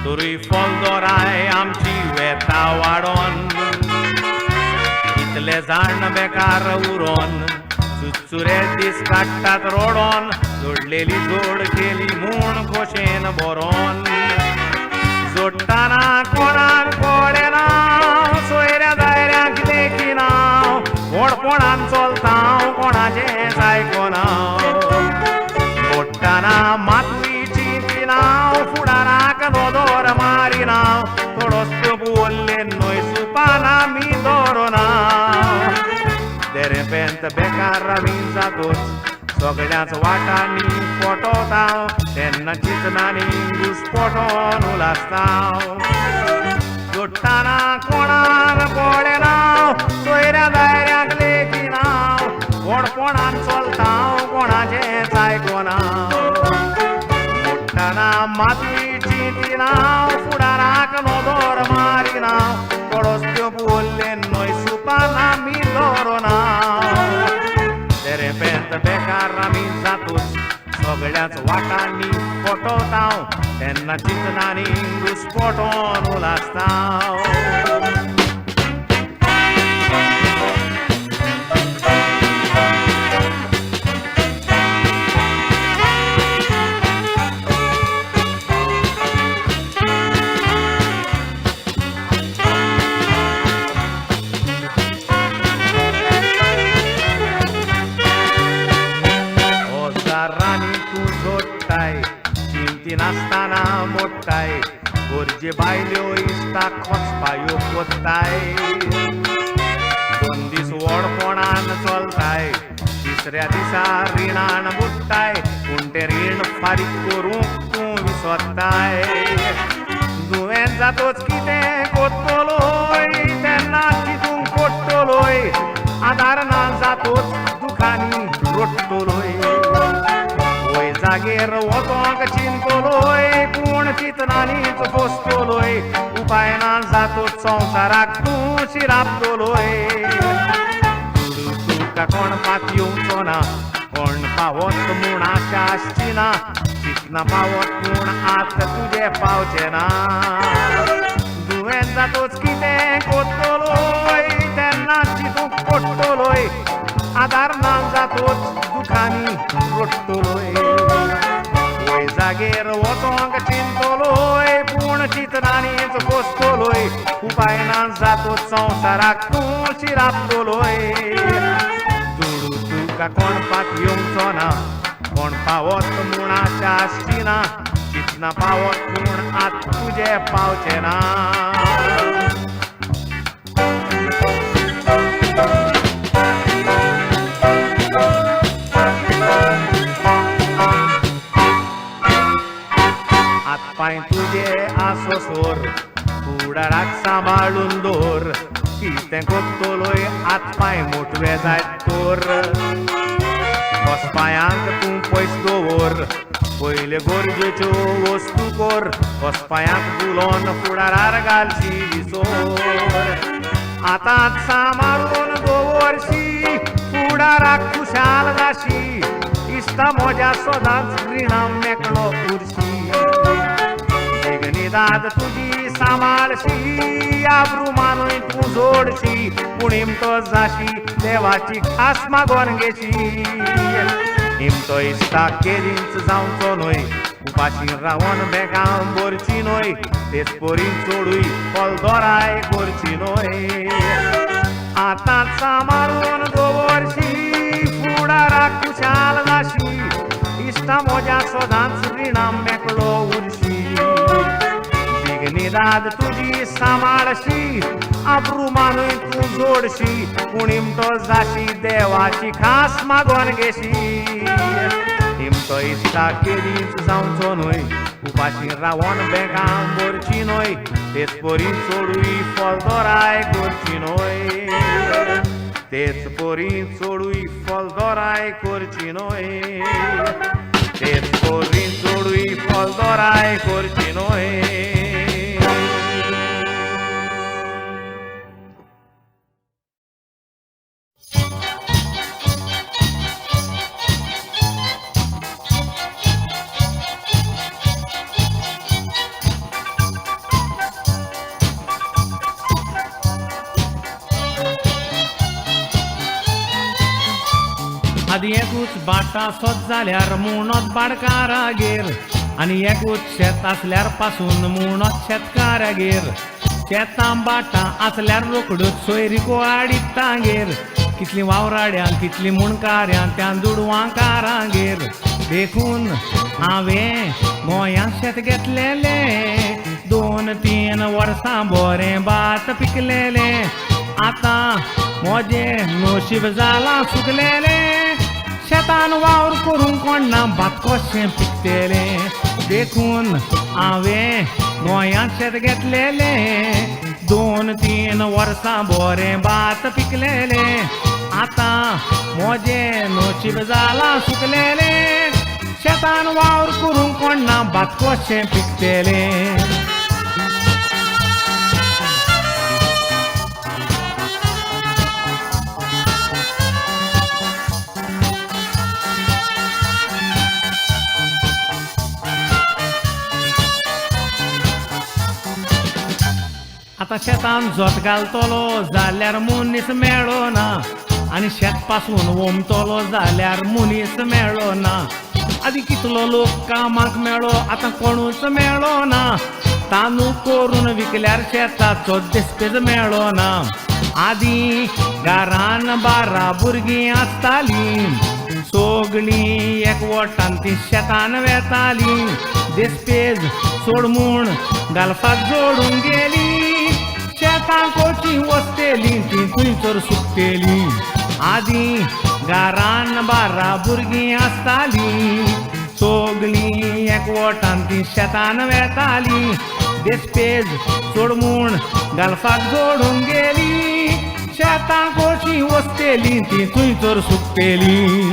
तोरूय फोलदोराय आमची वेता वाडोन इतले जाण बेकार उरोन चुचुरे दीस काडटात रोडोन जोडलेली जोड केली म्हूण खोशेन बरोन जोडटाना कोणाक पडेना सोयऱ्या दायऱ्यांक देखिना व्हडपणान चलता कोणाचेंच आयकोना मोडटाना मातूय चिंतिना फुडाराक नदर मारिना थोडोच बोल्ले न्हय सुपाना मी दवरना De repente बेकार रावीन जातोच सगळ्याच वाटांनी पोटोता तेन्ना चिंतनांनी घुस्पोटोन उलासता जोडटाना कोणाक पडेना सोयऱ्या दायऱ्यांक लेखिना व्हडपणान चलता कोणाचेंच आयकोना मोडटाना मातूय चिंतिना फुडाराक नदर मारिना पडोस बोल्ले न्हय सुपाना मी दवरना De repente बेकार रावीन जातोच सगळ्याच वाटांनी पोटोता तेन्ना चिंतनांनी घुस्पोटोन उलासता नासतना मोडटाय गोरजे बायल्यो इश्टाक खोचपायो कोत्ताय 2 दीस व्हडपणान चलताय तिसऱ्या दिसा रिणान बुडटाय पूण तें रीण फारीक करूंक तूं विसरताय दुयेंत जातोच कितें कोत्तलोय तेन्ना चिंतूंक पडटलोय आदार ना जातोच दुखांनी रडटलोय जागेर वचोंक चिंतलोय पूण चिंतनांनीच बसतलोय उपाय ना जातोच संवसाराक तूं शिरापतलोय तुका कोण पात येवचो ना कोण पावत म्हूण आशा आसची ना चिंतना पावत म्हूण आत तुजे पावचे ना दुयेंत जातोच कितें कोत्तलोय तेन्ना चिंतूंक पडटलोय आदार ना जातोच दुखांनी रडटलोय जागेर वचोंक चिंतलोय पूण चिंतनांनीच बसतलोय उपाय ना जातोच संवसाराक तूं शिरापतलोय जोडू तुका कोण पात येवचो ना कोण पावत म्हूण आशा आसची ना चिंतना पावत म्हूण आत तुजे पावचे ना पांय तुजे आसो सोर फुडाराक सांबाळून दवर कितें कोत्तलोय हात पांय मोटवे जायत तोर वचपायांक तूं पयस दवर पयले गरजेच्यो वस्तू कोर वचपायांक दुलोन फुडारार घालची विसोर आतांच सांबाळून दवरशी फुडाराक खुशाल जाशी इश्टा म्हज्या सदांच रिणां मेकळो उरशी दाद तुजी सांबाळशी आब्रू मानूय तूं जोडशी पूण हिमतो जाशी देवाची खास मागोन घेशी हिमतो इश्टाक केदींच जावचो न्हय उपाशी रावन बेगां भरची न्हय तेच पोरीन चोडूय फोलदोराय करची न्हय आतांच सांबाळून दवरशी फुडाराक खुशाल जाशी इश्टा म्हज्या सदांच रिणां मेकळो उरशी निदाद तुजी सांबाळशी आब्रू मानूय तूं जोडशी पूण हिमतो जाशी देवाची खास मागोन घेशी हिमतो इश्टाक केदींच जावचो न्हय उपाशी रावन बेगां भरची न्हय तेच पोरी चोडूय फोलदोराय करची न्हय तेच पोरी चोडूय फोलदोराय करची न्हय तेच पोरी चोडूय फोलदोराय करची न्हय आदी एकूच बाटा सोद जाल्यार मुणोत बाडकारागेर आनी एकूच शेत आसल्यार पासून मुणोत शेतकारागेर शेतां बाटां आसल्यार रोकडूच सोयरीक वाडीत तांगेर कितलीं वावराड्यां कितलीं मुणकाऱ्यां त्या दुडवांकारांगेर देखून हांवें गोंयांत शेत घेतलेलें 2-3 वर्सां बरें भात पिकलेलें आतां म्हजें नशीब जालां सुकलेलें शेतान वावर करूंक कोणना भात कशें पिकतेलें देखून हांवें गोंयांत शेत घेतलेलें 2-3 वर्सां बरें भात पिकलेलें आतां म्हजें नशीब जालां सुकलेलें शेतान वावर करूंक कोणना भात कशें पिकतेलें आतां शेतान जोत घालतलो जाल्यार मनीस मेळना आनी शेत पासून वोमतलो जाल्यार मनीस मेळना आदी कितलो लोक कामाक मेळ्ळो आतां कोणूच मेळना तांदूळ करून विकल्यार शेताचो देस्पेज मेळना आदी घरान 12 भुरगीं आसतालीं सगळीं एकवटान तीं शेतान वेतालीं देस्पेज सोड म्हूण घालपाक जोडून गेलीं शेतां कोची वचतेलीं तीं थंयसर सुकतेलीं आदी घरान 12 भुरगीं आसतालीं सगळीं एकवटान तीं शेतान वेतालीं देस्पेज सोड म्हूण घालपाक जोडून गेलीं शेतां कोची वचतेलीं तीं थंयसर सुकतेलीं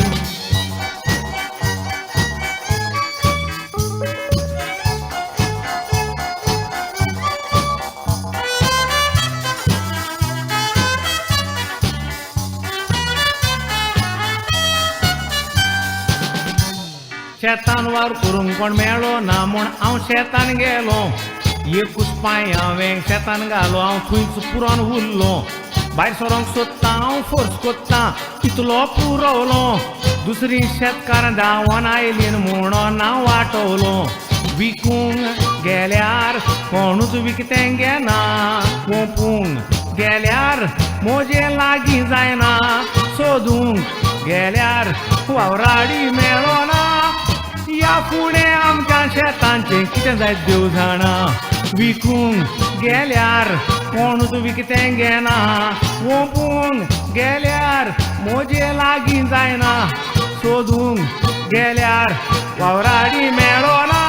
शेतान वावर करूंक कोण मेळ्ळो ना म्हूण हांव शेतान गेलो एकूच पांय हांवें शेतान घालो हांव थंयच पुरोन उरलो भायर सरोंक सोदता हांव फोर्स कोत्ता कितलो पुरवलो दुसरी शेतकार धांवन आयलीं म्हणून हांव वाटवलो विकूंक गेल्यार कोणूच विकतें घेना कोपूंक गेल्यार म्हजे लागीं जायना सोदूंक गेल्यार वावराडी मेळना या फुडें आमच्या शेतांचें कितें जायत देव जाणा विकूंक गेल्यार कोणूच विकतें घेना ओपूंक गेल्यार म्हजे लागीं जायना सोदूंक गेल्यार वावराडी मेळना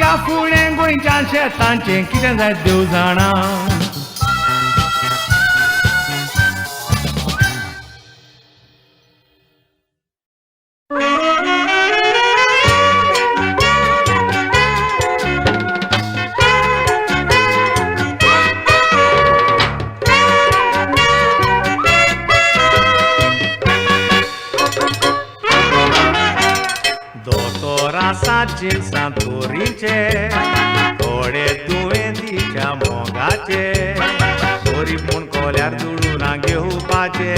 या फुडें गोंयच्या शेतांचें कितें जायत देव जाणा दोतोरासाचे सांतोरीचे थोडे दुयेंतीच्या मोगाचे गरीब म्हूण कोल्यार दुडूना घेवपाचे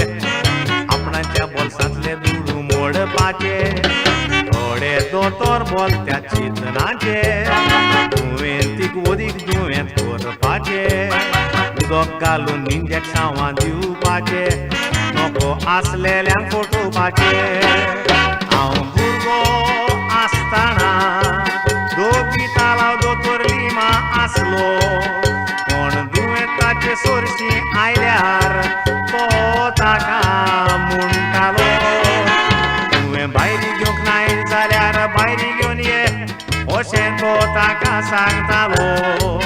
आपणाच्या बोल्सांतले दुडू मोडपाचे थोडे दोतोर बोलत्या चिंतनाचे दुयेंतीक ओदीक दुयेंत करपाचे उदक घालून इंजेक्शनां दिवपाचे नको आसलेल्यांक फटोवपाचे हांव भुरगो आसतना दोगी तालाव दोतोर लिमा आसलो कोण दुयेंताचे सोरशी आयल्यार तो ताका म्हणटालो तुवें भायरी घेवंक नाय जाल्यार भायरी घेवन ये अशें तो ताका सांगतालो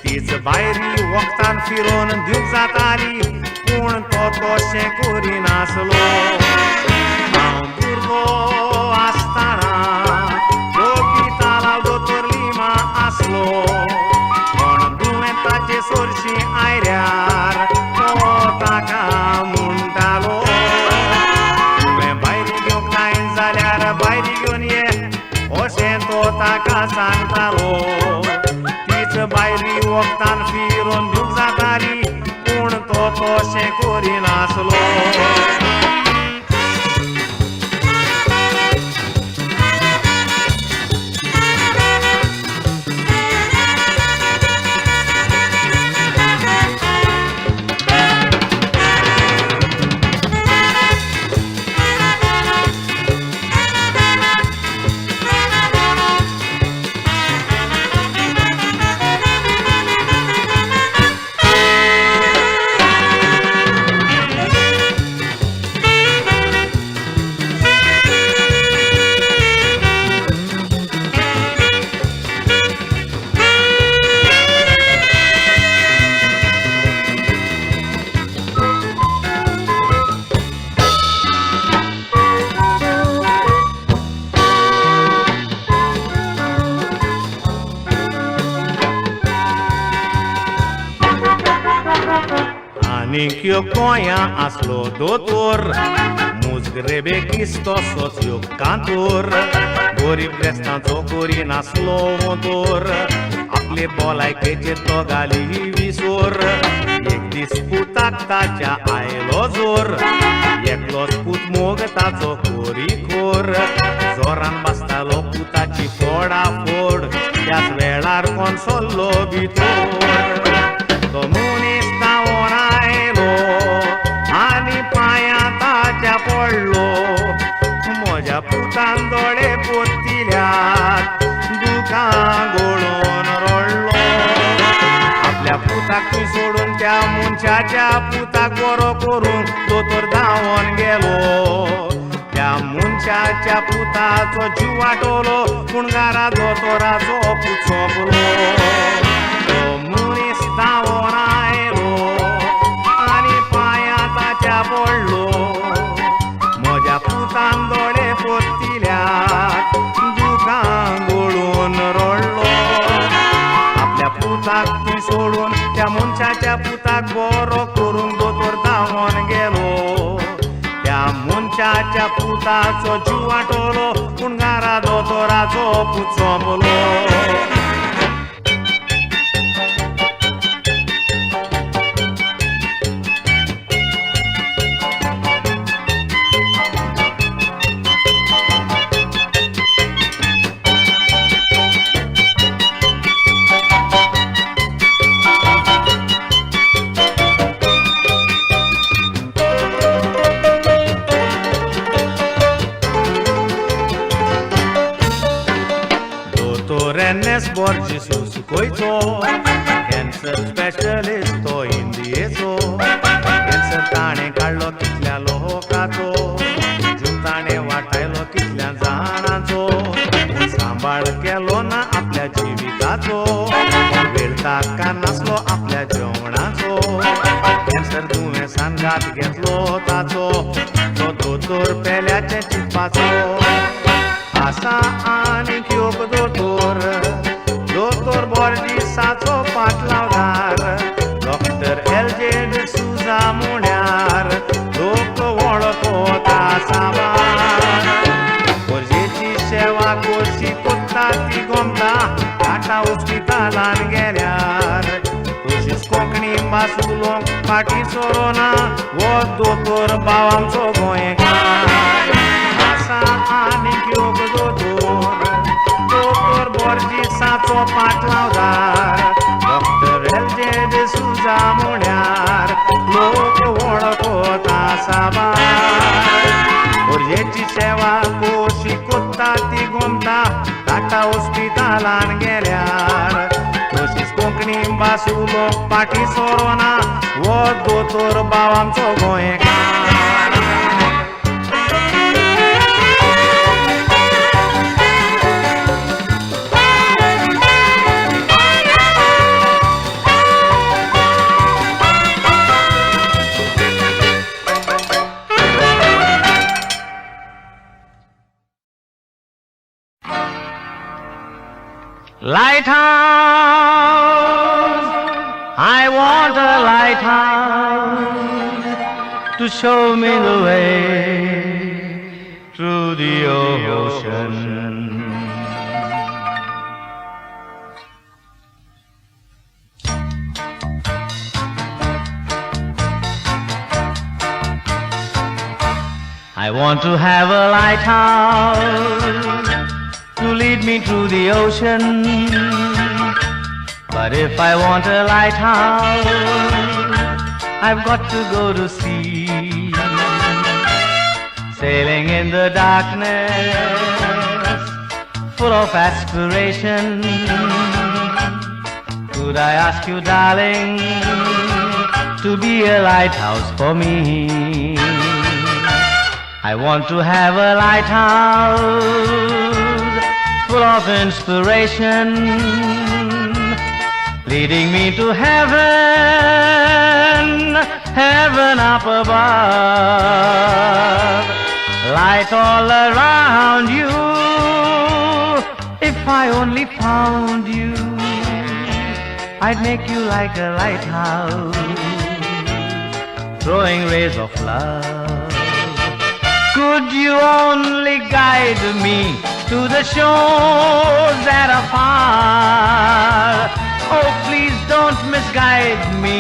तीच भायरी वखदान फिरोवन दिवंक जाताली पूण तो तशें करिनासलो हांव भुरगो आसतना दोगी तालाव दोतोर लिमा आसलो कोण दुयेंताचे सोरशी आयल्यार तो ताका म्हणटालो तुवें भायरी घेवंक नाय जाल्यार भायरी घेवन ये अशें तो ताका सांगतालो तीच भायरी वखदान फिरोवन दिवंक जाताली पूण तो तशें करिनासलो Manicchio goia aslo doutor, musgre bechistosos eu cantor, gorib restanțo corina slow motor, आपले बोलायकेचे तो गाली विसोर, एक दिसपुताक ताच्या आयलो जोर, एकलोच पूत मोग ताचो खोरीखोर, जोरान बसतालो पुताची फोडाफोड, त्याच वेळार कोण सोल्लो भितर. तो मनीस धांवून आयलो आनी पांयां ताच्या पडलो, म्हज्या पुतान दोळे पोत्तिल्यात दुखां गळून रडलो. आपल्या पुताक तूं सोडून त्या मनशाच्या पुताक बरो करूंक दोतोर धांवून गेलो. त्या मनशाच्या पुताचो जीव वाटलो पूण घरा दोतोराचो पूत सोंपलो. तो मनीस धांवून आयलो आनी पांयां ताच्या पडलो, म्हज्या पुतान दोळे पोत्तिल्यात दुखां गळून रडलो. आपल्या पुताक तूं सोडून त्या मनशाच्या पुताक बरो करूंक दोतोर धांवून गेलो. त्या मनशाच्या पुताचो जीव वाटलो पूण घरा दोतोराचो पूत सोंपलो. Torrenes Borges Usukoito, cancer specialist तो इंडियेचो. कॅन्सर ताणें काडलो कितल्या लोकांचो, जीव ताणें वाटायलो कितल्या जाणांचो, सांबाळ केलो ना आपल्या जिविताचो, वेळ ताका नासलो आपल्या जेवणाचो. कॅन्सर दुयेंसान घात घेतलो ताचो, तो दोतोर पेल्याचें चिंतपाचो. आसा आनीक एक दोतोर, दोतोर बोर्जिसाचो पाटलावदार, डॉक्टर एल.जे. डिसूजा म्हण्यार लोक वळखता साबार. बोर्जेची सेवा कशी कोत्ता ती गमता टाटा हॉस्पिटलान गेल्यार. तशीच कोंकणी भास उलोवंक फाटीं सरोना हो दोतोर भाव आमचो गोंयकार. आसा आनीक एक दोतोर, दोतोर बोर्जिसाचो पाटलावदार, डॉक्टर एल.जे. डिसूजा म्हण्यार लोक वळखता साबार. बोर्जेची सेवा कशी कोत्ता ती गमता टाटा हॉस्पिटलान गेल्यार. तशीच कोंकणी भास उलोवंक फाटीं सरोना हो दोतोर भाव आमचो गोंयकार. Lighthouse, I want a lighthouse to show me the way through the ocean. I want to have a lighthouse to lead me through the ocean. But if I want a lighthouse, I've got to go to sea. Sailing in the darkness, full of aspiration. Could I ask you, darling, to be a lighthouse for me? I want to have a lighthouse full of inspiration, leading me to heaven, heaven up above. Light all around you, if I only found you, I'd make you like a lighthouse throwing rays of love. Could you only guide me to the shores that are far? Oh, please don't misguide me,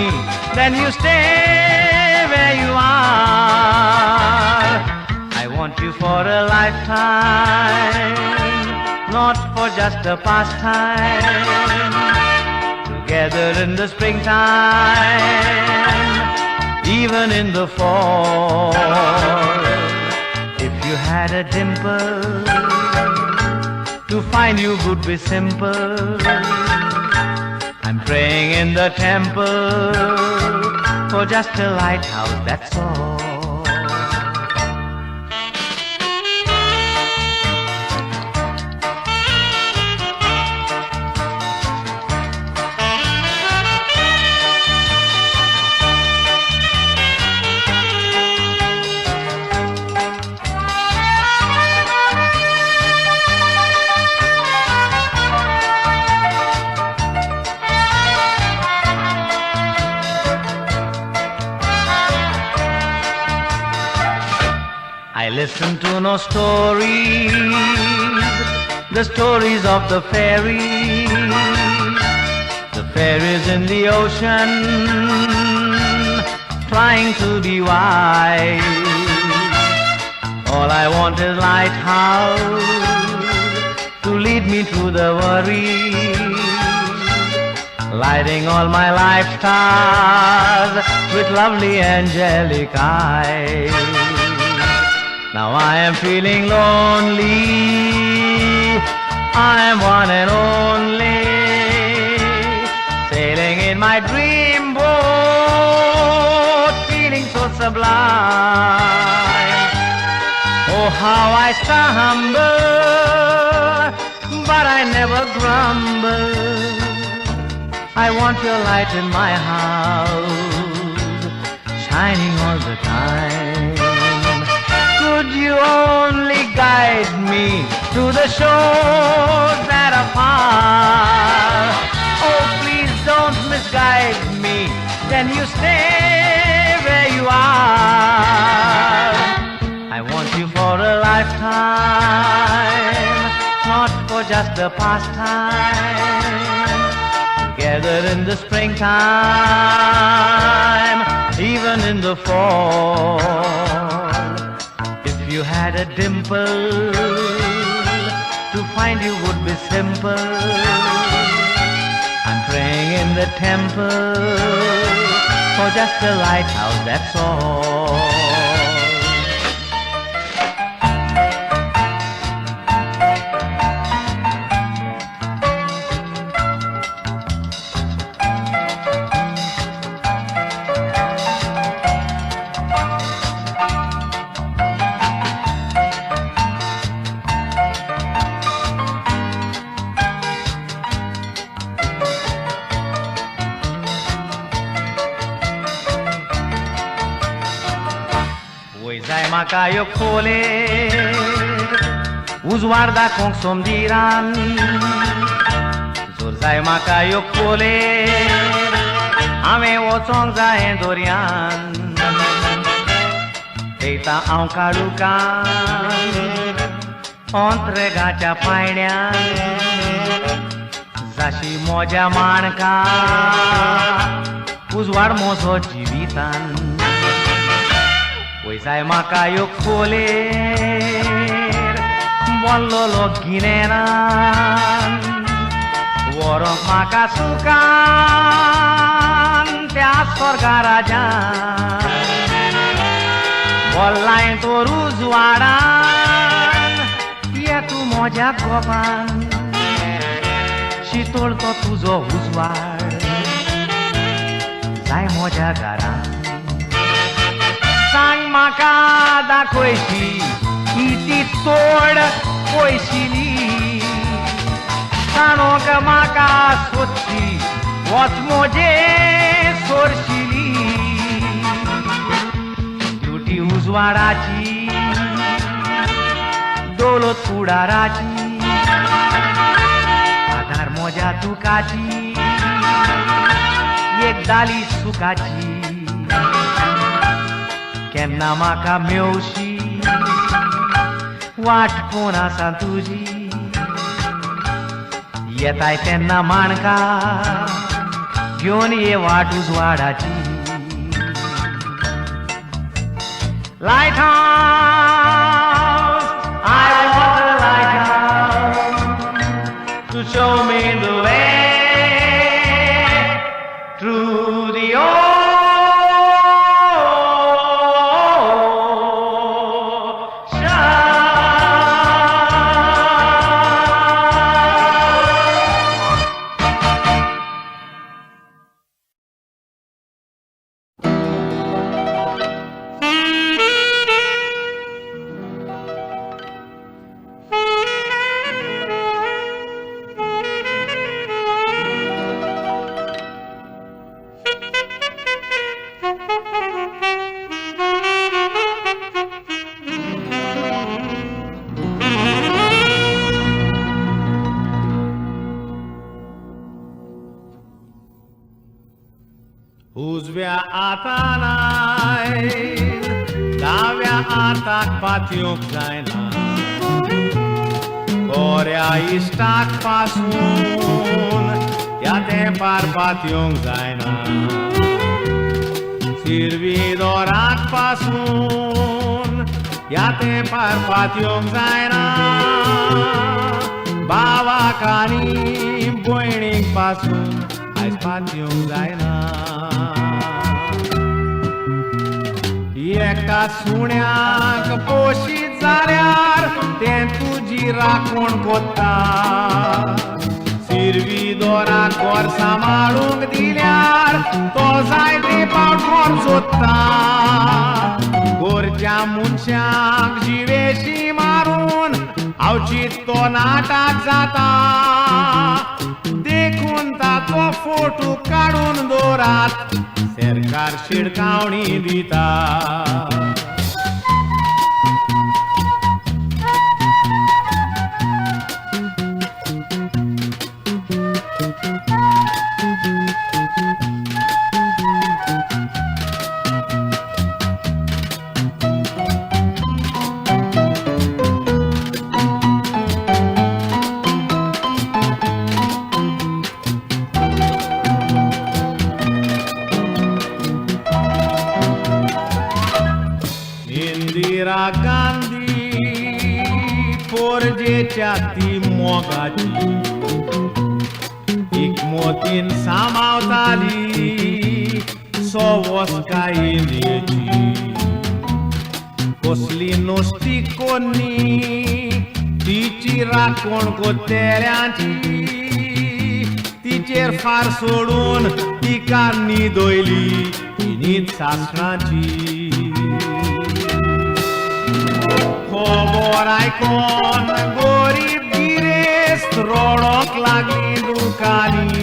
then you stay where you are. I want you for a lifetime, not for just a pastime. Together in the springtime, even in the fall. If you had a dimple, to find you would be simple. I'm praying in the temple for just a lighthouse, that's all. I listen to no stories, the stories of the fairies in the ocean, trying to be wise. All I want is lighthouse to lead me through the worries, lighting all my life stars with lovely angelic eyes. Now I am feeling lonely, I am one and only, sailing in my dream boat, feeling so sublime. Oh, how I stumble, but I never grumble. I want your light in my house, shining all the time. Could you only guide me to the shores that are far? Oh, please don't misguide me, then you stay where you are. I want you for a lifetime, not for just a pastime. Together in the springtime, even in the fall. If you had a dimple, to find you would be simple. I'm praying in the temple for just a lighthouse, that's all. Zaj makajok foler, uzwarda kong somdiran. Zor zaj makajok foler, ame o song za endorian. Teita au karukan, entregaच्या पायण्यान. जाशी मोज्या माणका, उजवाड moso जिवितान. Zaj makajok foler, bollolok gineran. Vorok maka sukan, त्या स्वर्गाराजान. बोल्लाय तो उजवाडान, ये तू मोज्या गोपान. शितोळ तो तुजो उजवाड, जाय मोज्या घरान. सांग म्हाका दाखोयची किती तोड पयशिली. काणोक म्हाका सोदची वच मोजे सोरशिली. ड्युटी उजवाडाची, दोलोत फुडाराची. आधार मोज्या तुकाची, एक दाली सुखाची. केन्ना म्हाका मेवशी वाट कोण आसा तुजी येताय तेन्ना माणका घेवन ये वाट उजवाडाची lighthouse I want a lighthouse to show me the way through the उजव्या हातान दाव्या हाताक पातयोंक जायना बऱ्या इश्टाक पासून ह्या तेंपार पातयोंक जायना सिरवी दोराक पासून ह्या तेंपार पातयोंक जायना भावाक आनी भयणीक पासून आयज पातयोंक जायना एका सुण्याक पोशीत जाल्यार तें तुजी राखण कोत्ता सिरवी दोराक घर सांबाळूंक दिल्यार तो जायते फावट घर सोदता गोरच्या मनशांक जिवेशी मारून आवचीत तो नाटक जाता देखून ताचो फोटो काडून दवरात सरकार शिडकावणी दिता इंदिरा गांधी पोरजेच्या ती मोगाची एकमतीन सांबाळताली सवस्काय इंडियेची कसली नुस्ती कोन्नी तिची राखण कोत्तेऱ्यांची तिचेर फार सोडून तिका न्हिदयली तिनीच सासणाची खबर आयकोन गरीब गिरेस्त रडोंक लागली दुखानी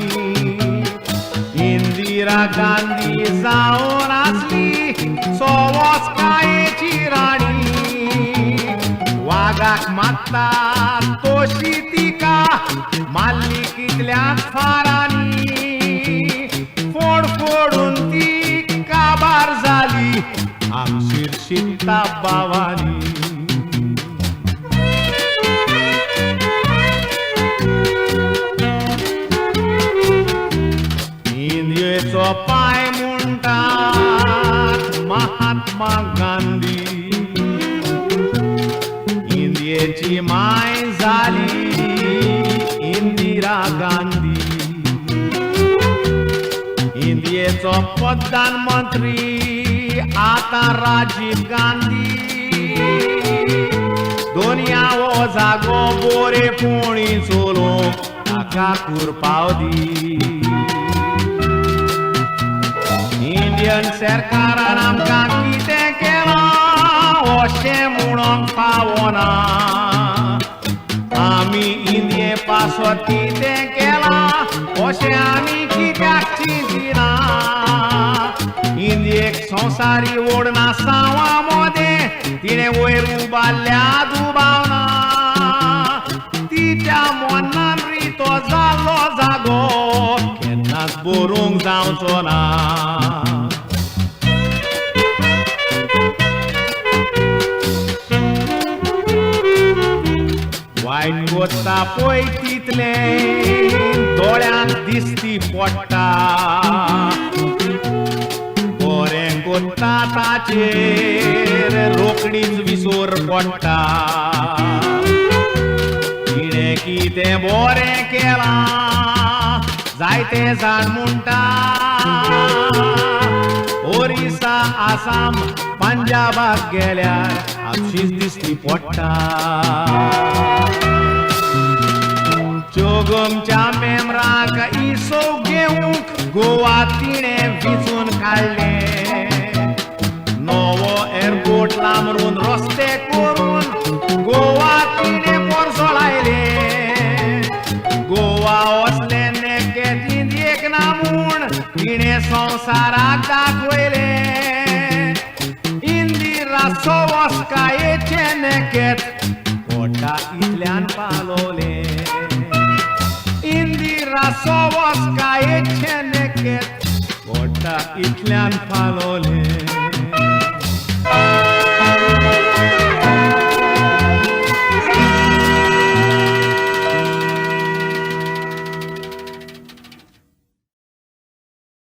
इंदिरा गांधी जावन आसली सवस्कायेची राणी वागाक मागता तोशी तिका मारली कितल्याच फारांनी फोडून ती काबार जाली आमशीर शिकता बावानी इंडियेचो पाय म्हणटात महात्मा गांधी इंडियेची माय जाली इंदिरा गांधी इंडियेचो प्रधानमंत्री आता राजीव गांधी दुनिया हो जागो बरेपणी चलोवंक ताका कुरपाव दी इंडियन सरकारान आमकां कितें केलां अशें म्हणूंक पावना आमी इंडिये पासत कितें केलां अशें आमी कित्याक चिंतिना इंडियेक संवसारी ओडना सावा मोदें तिणें वयर उबारल्या दुबावना तिच्या मनान तो जाल्लो जागो केन्नाच बरोवंक जावचो ना कोत्ता पळय तितले दोळ्यांक दिसती पडटा बरें कोत्ता ताचेर रोकडीच विसोर पडटा तिणें कितें बरें केलां जायते जाण म्हणटा ओरिसा आसाम पंजाबाक गेल्यार आपशीच दिसती पडटा जोगमच्या मेमराक इसो घेवंक गोवा तिणें विचून काडले नवो एअरपोर्ट लांबरून रस्ते करून गोवा तिणें पोरसो लायले गोवा असले नेकेत इंडियेक ना म्हूण तिणें संवसाराक दाखयले इंदिरा सोवस्कायेचे नेकेत पोटा इतल्यान पालोले इंदिरा सोवस्कायेचे नेकेत पोटा इतल्यान पालोले